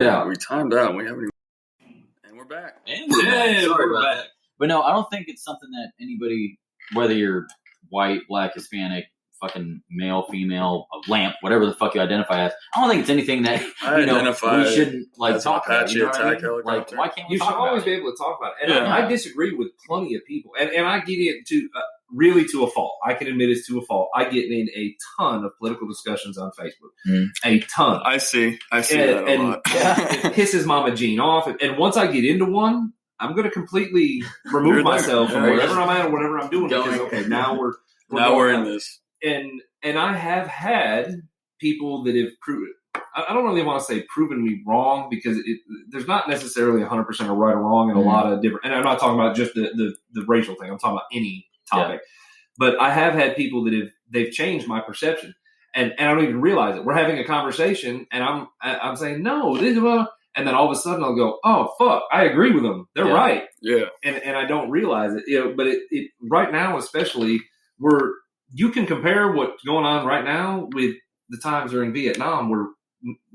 Yeah, we timed out. We haven't even, and we're back. And we're back. Sorry about that. But no, I don't think it's something that anybody, whether you're white, black, Hispanic, fucking male, female, a lamp, whatever the fuck you identify as, I don't think it's anything that we shouldn't talk about. You know what I mean? Like, why can't we you talk should about always it? be able to talk about it. And I disagree with plenty of people, and I get into really to a fault. I can admit it's to a fault. I get in a ton of political discussions on Facebook. A ton. I see that a lot. It pisses Mama Jean off. And once I get into one, I'm going to completely remove myself from wherever I'm at or whatever I'm doing. Because, okay, now we're in this. And I have had people that have proven. I don't really want to say proven me wrong because there's not necessarily 100% of right or wrong in a lot of different. And I'm not talking about just the racial thing. I'm talking about any topic. But I have had people that they've changed my perception, and I don't even realize it. We're having a conversation, and I'm saying no, this is and then all of a sudden I'll go, oh fuck, I agree with them. They're right. Yeah. And I don't realize it. But it right now especially you can compare what's going on right now with the times during Vietnam where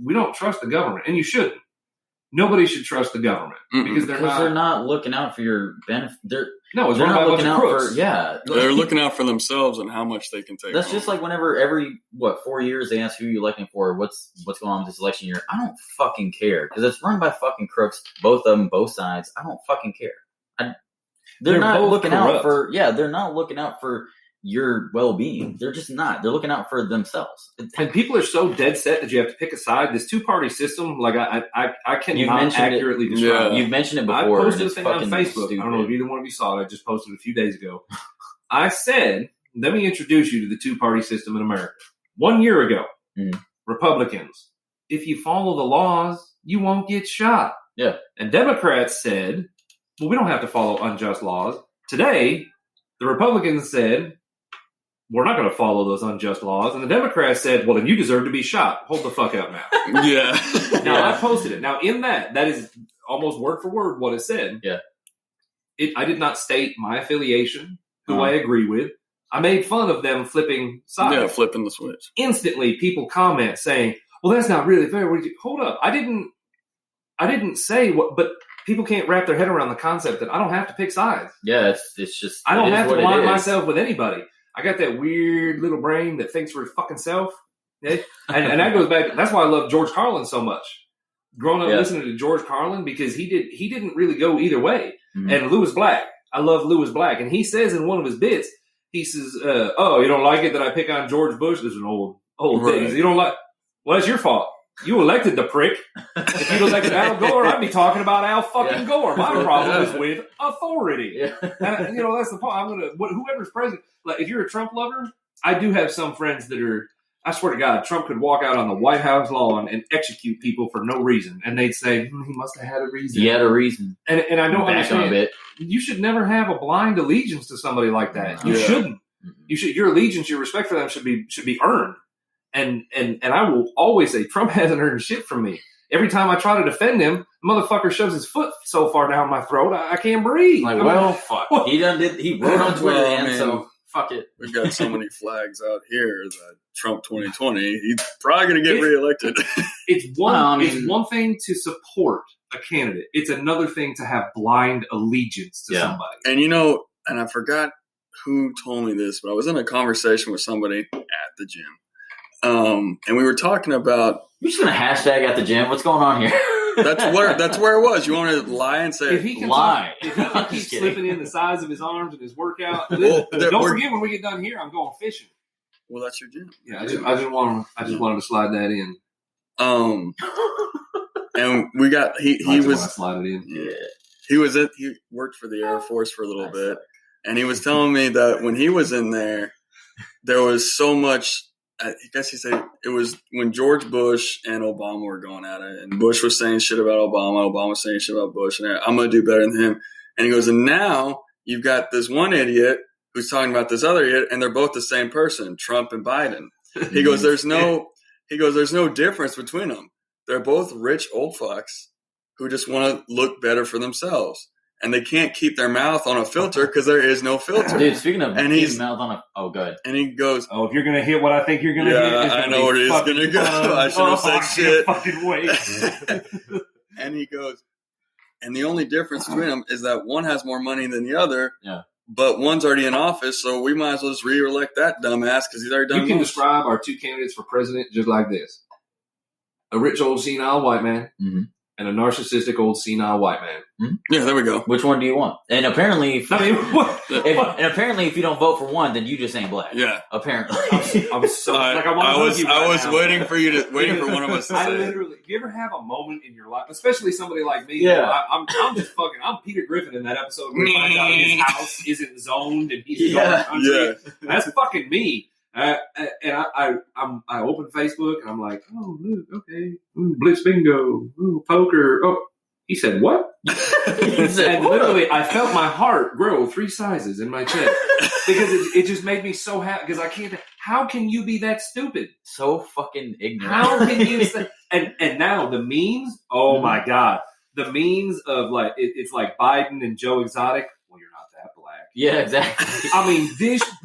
we don't trust the government, and you shouldn't. Nobody should trust the government because they're not looking out for your benefit. They're not looking out crooks. They're looking out for themselves and how much they can take. That's just like whenever every 4 years they ask who you're electing for, what's going on with this election year. I don't fucking care because it's run by fucking crooks, both of them, both sides. I don't fucking care. They're not looking corrupt. They're not looking out for your well-being. They're just not. They're looking out for themselves. And people are so dead set that you have to pick a side. This two-party system, like I cannot accurately describe. You've mentioned it before. I posted a thing on Facebook. Stupid. I don't know if either one of you saw it. I just posted it a few days ago. I said, let me introduce you to the two-party system in America. 1 year ago, Republicans, if you follow the laws, you won't get shot. Yeah. And Democrats said, well, we don't have to follow unjust laws. Today, the Republicans said, we're not going to follow those unjust laws. And the Democrats said, well, then you deserve to be shot. Hold the fuck up now. Yeah. Now, I posted it. Now, in that is almost word for word what it said. Yeah. I did not state my affiliation, who I agree with. I made fun of them flipping sides. Yeah, flipping the switch. Instantly, people comment saying, well, that's not really fair. Hold up. I didn't say what, but people can't wrap their head around the concept that I don't have to pick sides. Yeah, it's just I don't have to align myself with anybody. I got that weird little brain that thinks for his fucking self. And that goes back. That's why I love George Carlin so much. Growing up listening to George Carlin because he didn't really go either way. Mm-hmm. And Lewis Black, I love Lewis Black. And he says in one of his bits, he says, oh, you don't like it that I pick on George Bush? This is an old thing. You don't like, well, that's your fault. You elected the prick. If you'd elected Al Gore, I'd be talking about Al fucking Gore. My problem is with authority. Yeah. And, that's the point. Whoever's president, like if you're a Trump lover, I do have some friends that are, I swear to God, Trump could walk out on the White House lawn and execute people for no reason. And they'd say, he must have had a reason. He had a reason. And I don't understand. You should never have a blind allegiance to somebody like that. You shouldn't. Your allegiance, your respect for them should be earned. And I will always say Trump hasn't earned shit from me. Every time I try to defend him, the motherfucker shoves his foot so far down my throat I can't breathe. Like, fuck. He wrote on Twitter, so fuck it. We've got so many flags out here that Trump 2020, he's probably going to get reelected. It's one thing to support a candidate. It's another thing to have blind allegiance to somebody. And and I forgot who told me this, but I was in a conversation with somebody at the gym. And we were talking about. You're just gonna hashtag at the gym. What's going on here? That's where it was. You want to lie and say if he can lie? If he can keep slipping in the size of his arms and his workout. Don't forget when we get done here, I'm going fishing. Well, that's your gym. Yeah, I just wanted to slide that in. And we got he was slide it in. Yeah, he worked for the Air Force for a little bit, and he was telling me that when he was in there was so much. I guess he said it was when George Bush and Obama were going at it, and Bush was saying shit about Obama was saying shit about Bush, and I'm going to do better than him. And he goes, and now you've got this one idiot who's talking about this other idiot, and they're both the same person, Trump and Biden. He goes, there's no difference between them. They're both rich old fucks who just want to look better for themselves. and they can't keep their mouth on a filter because there is no filter. Dude, speaking of keeping mouth on a... Oh, good. And he goes... Oh, if you're going to hit what I think you're going to hit... Yeah, I know where it is going to go. I should have said shit. Fucking wait. And he goes... And the only difference between them is that one has more money than the other. Yeah. But one's already in office, so we might as well just re-elect that dumbass because he's already done. You can describe our two candidates for president just like this: a rich old senile white man and a narcissistic old senile white man. Mm-hmm. Yeah, there we go. Which one do you want? And apparently, if you don't vote for one, then you just ain't black. Yeah, apparently. I'm so like I was waiting for one of us to say. Literally, do you ever have a moment in your life, especially somebody like me? Yeah, I'm Peter Griffin in that episode where he finds out his house isn't zoned and he's going country. Yeah, that's fucking me. And I open Facebook and I'm like, oh, look, okay, Blitz Bingo, poker. Oh, he said what? And literally, I felt my heart grow 3 sizes in my chest because it just made me so happy because I can't. How can you be that stupid? So fucking ignorant. How can you say? And now the memes. Oh my god, the memes of like it's like Biden and Joe Exotic. Well, you're not that black. Yeah, exactly. I mean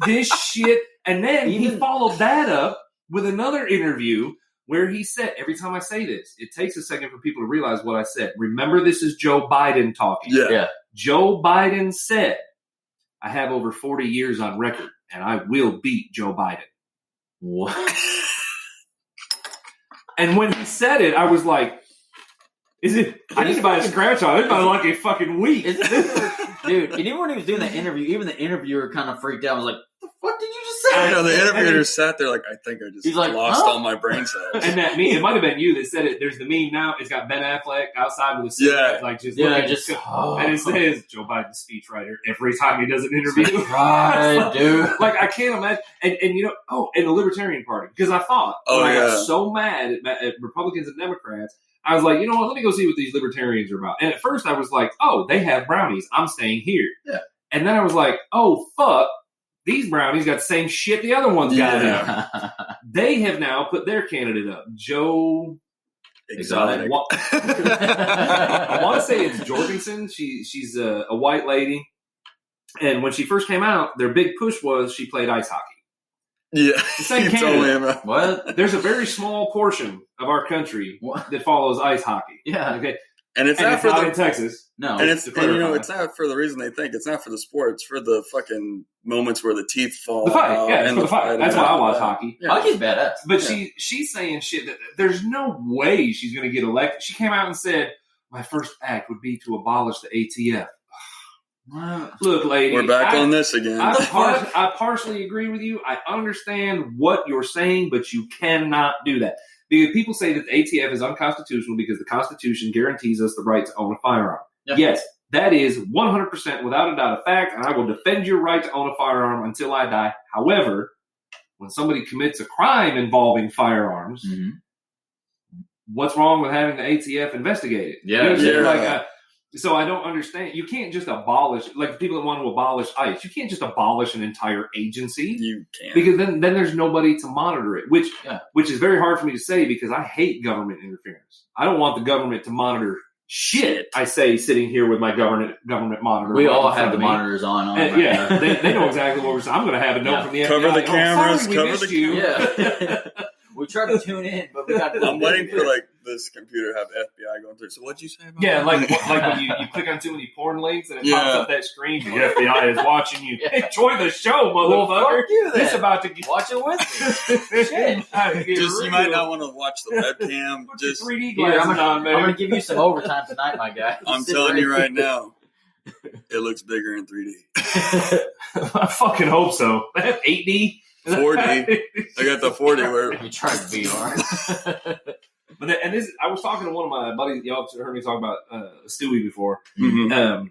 this shit. And then he followed that up with another interview where he said, every time I say this, it takes a second for people to realize what I said. Remember, this is Joe Biden talking. Yeah. Joe Biden said, I have over 40 years on record, and I will beat Joe Biden. What? And when he said it, I was like, I need to buy a scratch on it. It's been like a fucking week. Dude, and even when he was doing that interview, even the interviewer kind of freaked out. I was like, what the fuck did you just say? I know, the interviewer sat there like, I think I just lost all my brain cells. And that meme, it might have been you that said it. There's the meme now. It's got Ben Affleck outside with a cigarette, like just looking. And it says Joe Biden's speechwriter every time he does an interview. Right, dude. Like, I can't imagine. And you know, and the Libertarian Party. Because I thought, I got so mad at Republicans and Democrats, I was like, you know what, let me go see what these libertarians are about. And at first I was like, oh, they have brownies. I'm staying here. Yeah. And then I was like, oh, fuck. These brownies got the same shit the other ones got. Yeah. They have now put their candidate up. Joe Exotic. I want to say it's Jorgensen. She's a white lady. And when she first came out, their big push was she played ice hockey. Yeah. The same candidate. What? There's a very small portion of our country that follows ice hockey. Yeah. Okay. And it's not in Texas. No. And it's not for the reason they think. It's not for the sport. It's for the fucking moments where the teeth fall. The fight. Yeah, it's for the fight. That's why I watch hockey. Yeah. Hockey's badass. But she's saying shit that there's no way she's going to get elected. She came out and said, my first act would be to abolish the ATF. Look, lady. We're back on this again. I partially agree with you. I understand what you're saying, but you cannot do that. Because people say that the ATF is unconstitutional because the Constitution guarantees us the right to own a firearm. Yep. Yes, that is 100% without a doubt a fact, and I will defend your right to own a firearm until I die. However, when somebody commits a crime involving firearms, what's wrong with having the ATF investigate it? Yeah, you know so I don't understand. You can't just abolish, like people that want to abolish ICE. You can't just abolish an entire agency. You can't. Because then there's nobody to monitor it, which is very hard for me to say because I hate government interference. I don't want the government to monitor shit. I say sitting here with my government monitor. We all have the monitors on. Yeah, they know exactly what we're saying. I'm going to have a note from the FBI. Cover the cameras. Cover the Yeah. We try to tune in, but we got. I'm waiting for this computer to have FBI going through. So what'd you say about that? Like when you click on too many porn links and it pops up that screen. The FBI is watching you. Enjoy the show, motherfucker. Well, fuck you then. It's about to watch it with me. Shit. You might not want to watch the webcam. Just 3D glasses on, man. I'm gonna give you some overtime tonight, my guy. I'm telling you right now. It looks bigger in 3D. I fucking hope so. 8D. 4D. I got the 40 where you tried VR. I was talking to one of my buddies. Y'all heard me talk about Stewie before. Mm-hmm.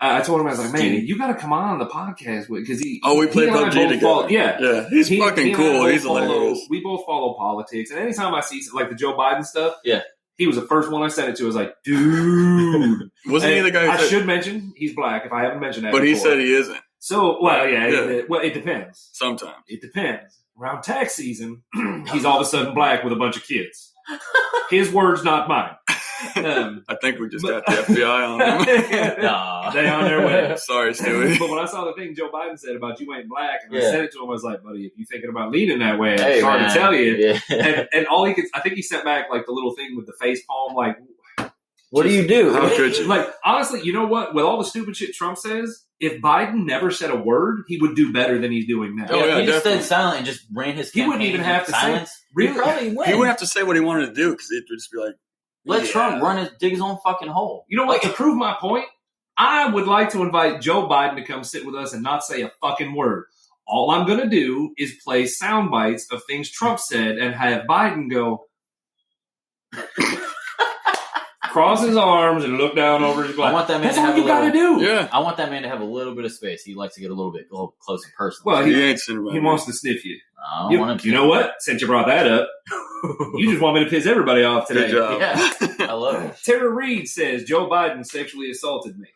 I told him, I was like, man, you got to come on the podcast because he. Oh, we played PUBG together. Yeah, he's fucking cool. He's hilarious. We both follow politics, and anytime I see like the Joe Biden stuff, yeah. He was the first one I sent it to. I was like, dude. Wasn't he the guy I should mention he's black if I haven't mentioned that But before. He said he isn't. So, it depends. Sometimes. It depends. Around tax season, he's all of a sudden black with a bunch of kids. His words, not mine. I think we just got the FBI on them. Nah. They on their way. Sorry, Stewie. But when I saw the thing Joe Biden said about you ain't black, and I Yeah. said it to him, I was like, buddy, if you're thinking about leaning that way, Hey, it's hard man. to tell you. Yeah. And all he could, I think he sent back like the little thing with the face palm, like, What do you do? How could you? like, honestly, you know what? With all the stupid shit Trump says, if Biden never said a word, he would do better than he's doing now. Oh, Yeah, yeah, he just definitely. stayed silent and just ran his He campaign. wouldn't even have to say- silence. Really? He'd probably win. He wouldn't have to say what he wanted to do because it would just be like, Let yeah. Trump dig his own fucking hole. You know what? Like, To prove my point, I would like to invite Joe Biden to come sit with us and not say a fucking word. All I'm going to do is play sound bites of things Trump said and have Biden go, cross his arms and look down over his glass. I want that man That's to all have you a got to little, do. yeah. I want that man to have a little bit of space. He likes to get a little close and personal. Well, He he ain't sitting around. wants to sniff you. I don't want him to. You know what? Since you brought that up, you just want me to piss everybody off today. Good job. Yeah, I love it. Tara Reid says Joe Biden sexually assaulted me.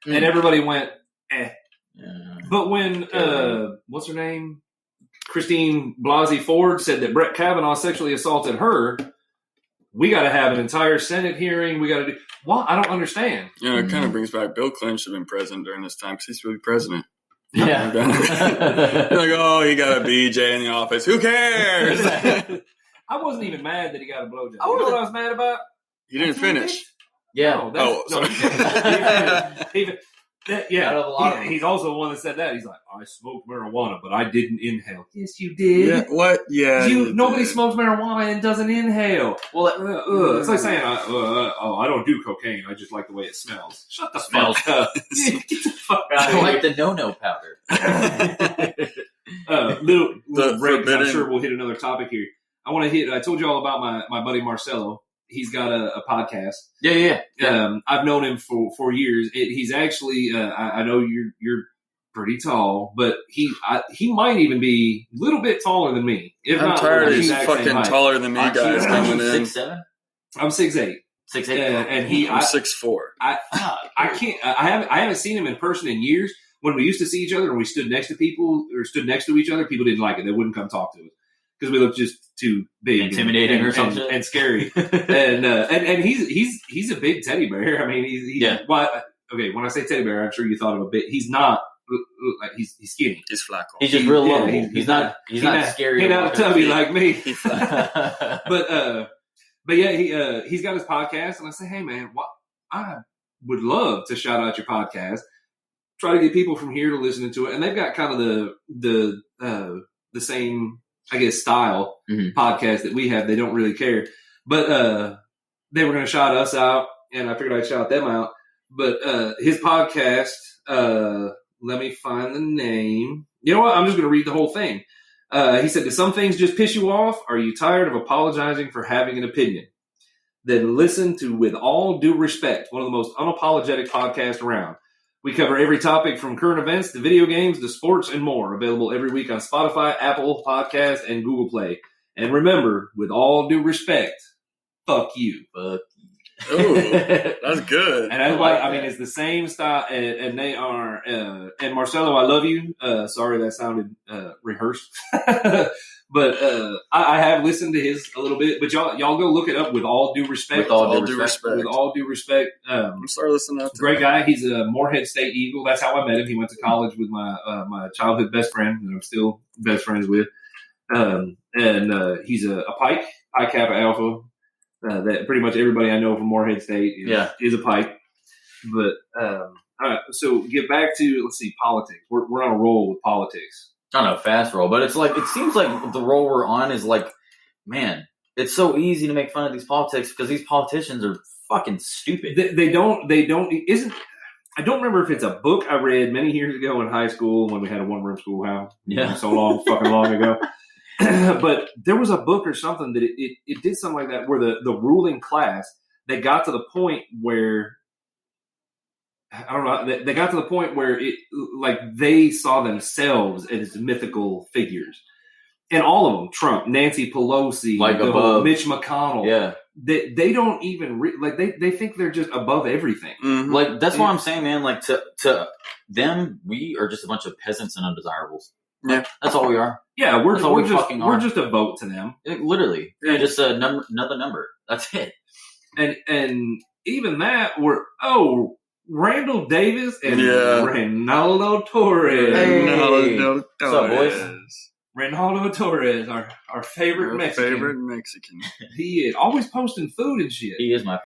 Mm. And everybody went, eh. Yeah. But when, what's her name? Christine Blasey Ford said that Brett Kavanaugh sexually assaulted her, we got to have an entire Senate hearing. We got to do, well, I don't understand. You know, it kind of brings back Bill Clinton should have been president during this time because he's really president. Yeah. You're like, oh, he got a BJ in the office. Who cares? I wasn't even mad that he got a blowjob. You I know wasn't- what I was mad about? He didn't finish. Yeah. No, that's, Oh, no, sorry. yeah, Out of a lot of them. he's also the one that said that. He's like, I smoked marijuana, but I didn't inhale. Yes, you did. Yeah, what? Yeah. Nobody did. smokes marijuana and doesn't inhale. Well, It's like saying, I don't do cocaine. I just like the way it smells. Shut the Smells. fuck up. Get the fuck out I of like here. the no-no powder. Little The break, 'cause I'm forbidden- sure we'll hit another topic here. I told you all about my buddy Marcelo. He's got a podcast. Yeah. I've known him for years. He's actually, I know you're pretty tall, but he might even be a little bit taller than me. If I'm not, tired of we're the these exact same fucking height. taller than me Aren't guys you coming in. 6'7"? I'm 6'8". 6'8"? And he, I'm 6'4". I can't. I haven't seen him in person in years. When we used to see each other and we stood next to people or stood next to each other, people didn't like it. They wouldn't come talk to us because we looked just too big, Intimidating and, or something, and scary. and he's a big teddy bear. I mean, he's Yeah. Well, okay, when I say teddy bear, I'm sure you thought of a bit. He's not. He's skinny. He's Flacco. He's just real Yeah, lovable. He's not scary. He's not tubby like me. He Flacco. But yeah, he's got his podcast, and I say, hey man, I would love to shout out your podcast. Try to get people from here to listening to it, and they've got kind of the same, I guess, style podcast that we have. They don't really care, but they were going to shout us out, and I figured I'd shout them out. But his podcast, let me find the name. You know what? I'm just going to read the whole thing. He said, do some things just piss you off? Are you tired of apologizing for having an opinion? Then listen to With All Due Respect, one of the most unapologetic podcasts around. We cover every topic from current events to video games to sports and more. Available every week on Spotify, Apple Podcasts, and Google Play. And remember, with all due respect, fuck you. Fuck. Ooh, that's good. And that's why, I mean, it's the same style, and they are, and Marcelo, I love you. Sorry that sounded rehearsed. But I have listened to his a little bit, but y'all go look it up. With all due respect. With all due respect. With all due respect. I'm sorry listening to Great guy. He's a Morehead State Eagle. That's how I met him. He went to college with my childhood best friend, and I'm still best friends with. And he's a Pike Kappa Alpha. That pretty much everybody I know from Morehead State is a Pike. But all right, so get back to, let's see, politics. We're on a roll with politics. I don't know, fast roll, but it's like, it seems like the roll we're on is like, man, it's so easy to make fun of these politics because these politicians are fucking stupid. They don't, I don't remember if it's a book I read many years ago in high school when we had a one-room schoolhouse. Yeah. So long ago. But there was a book or something that it did something like that where the ruling class, they got to the point where, I don't know, they got to the point where it, like, they saw themselves as mythical figures. And all of them, Trump, Nancy Pelosi, Like above. Mitch McConnell. Yeah. They don't even, they think they're just above everything. Mhm. Like, that's what I'm saying, man. Like, to them, we are just a bunch of peasants and undesirables. Yeah. That's all we are. Yeah, That's all we fucking are. we're just a vote to them. Literally. Yeah. Just another number. That's it. And even that were Randall Davis and Ronaldo Torres. Hey. Ronaldo What's up, boys? Torres. Ronaldo Torres, our favorite Mexican. Favorite Mexican. He is always posting food and shit. He is my